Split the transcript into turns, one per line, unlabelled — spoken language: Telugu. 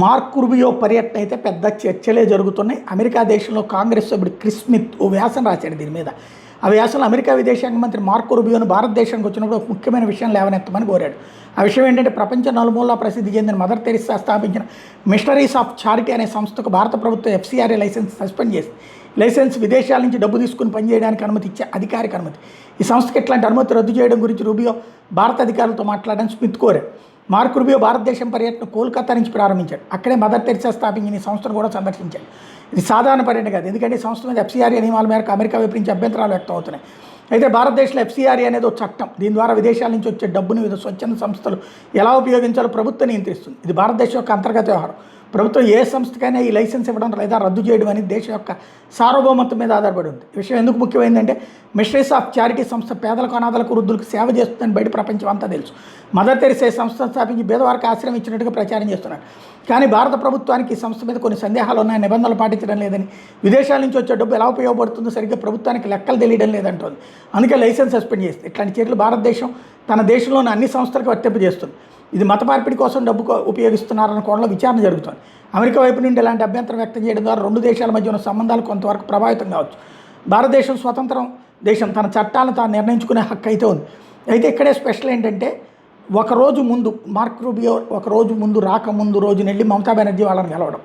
మార్క్ రుబియో పర్యటన అయితే పెద్ద చర్చలే జరుగుతున్నాయి. అమెరికా దేశంలో కాంగ్రెస్ సభ్యుడు క్రిస్ స్మిత్ ఓ వ్యాసం రాశాడు దీని మీద. ఆ వ్యాసంలో అమెరికా విదేశాంగ మంత్రి మార్క్ రుబియోను భారతదేశానికి వచ్చినప్పుడు ఒక ముఖ్యమైన విషయం లేవనెత్తమని కోరాడు. ఆ విషయం ఏంటంటే, ప్రపంచ నలుమూలలా ప్రసిద్ధి చెందిన మదర్ తెరిస్సా స్థాపించిన మిషనరీస్ ఆఫ్ చారిటీ అనే సంస్థకు భారత ప్రభుత్వం ఎఫ్సిఆర్ఏ లైసెన్స్ సస్పెండ్ చేసింది. లైసెన్స్ విదేశాల నుంచి డబ్బు తీసుకుని పనిచేయడానికి అనుమతి ఇచ్చే అధికారిక అనుమతి. ఈ సంస్థకి ఇట్లాంటి అనుమతి రద్దు చేయడం గురించి రుబియో భారత అధికారులతో మాట్లాడడానికి స్మిత్ కోరాడు. మార్క్ రుబియో భారతదేశం పర్యటన కోల్కతా నుంచి ప్రారంభించాడు. అక్కడే మదర్ తెరిసా స్థాపించిన ఈ సంస్థను కూడా సందర్శించాడు. ఇది సాధారణ పర్యటన కాదు, ఎందుకంటే ఈ సంస్థ మీద ఎఫ్సిఆర్ఏ నియమాల మేరకు అమెరికా వైపు నుంచి అభ్యంతరాలు వ్యక్తం అవుతున్నాయి. అయితే భారతదేశంలో ఎఫ్సిఆర్ఏ అనేది ఒక చట్టం. దీని ద్వారా విదేశాల నుంచి వచ్చే డబ్బును వివిధ స్వచ్ఛంద సంస్థలు ఎలా ఉపయోగించాలో ప్రభుత్వం నియంత్రిస్తుంది. ఇది భారతదేశం యొక్క అంతర్గత వ్యవహారం. ప్రభుత్వం ఏ సంస్థకైనా ఈ లైసెన్స్ ఇవ్వడం లేదా రద్దు చేయడం అనేది దేశం యొక్క సార్వభౌమత్వం మీద ఆధారపడి ఉంది. ఈ విషయం ఎందుకు ముఖ్యమైందంటే, మిషనరీస్ ఆఫ్ చారిటీ సంస్థ పేదలకు, అనాథలకు, వృద్ధులకు సేవ చేస్తుందని బయట ప్రపంచం అంతా తెలుసు. మదర్ తెరిసా సంస్థను స్థాపించి పేదవారికి ఆశ్రయం ఇచ్చినట్టుగా ప్రచారం చేస్తున్నాడు. కానీ భారత ప్రభుత్వానికి ఈ సంస్థ మీద కొన్ని సందేహాలు ఉన్నాయి. నిబంధనలు పాటించడం లేదని, విదేశాల నుంచి వచ్చే డబ్బు ఎలా ఉపయోగపడుతుందో సరిగ్గా ప్రభుత్వానికి లెక్కలు తెలియడం లేదంటోంది. అందుకే లైసెన్స్ సస్పెండ్ చేస్తుంది. ఇట్లాంటి చర్యలు భారతదేశం తన దేశంలోని అన్ని సంస్థలకు వర్తింపజేస్తుంది. ఇది మత మార్పిడి కోసం డబ్బు ఉపయోగిస్తున్నారన్న కోణంలో విచారణ జరుగుతోంది. అమెరికా వైపు నుండి ఇలాంటి అభ్యంతరం వ్యక్తం చేయడం ద్వారా రెండు దేశాల మధ్య ఉన్న సంబంధాలు కొంతవరకు ప్రభావితం కావచ్చు. భారతదేశం స్వతంత్రం దేశం, తన చట్టాలను తాను నిర్ణయించుకునే హక్కు అయితే ఉంది. అయితే ఇక్కడే స్పెషల్ ఏంటంటే, ఒకరోజు ముందు మార్క్ రూబియో ఒకరోజు ముందు రాకముందు రోజున వెళ్ళి మమతా బెనర్జీ వాళ్ళని కలవడం.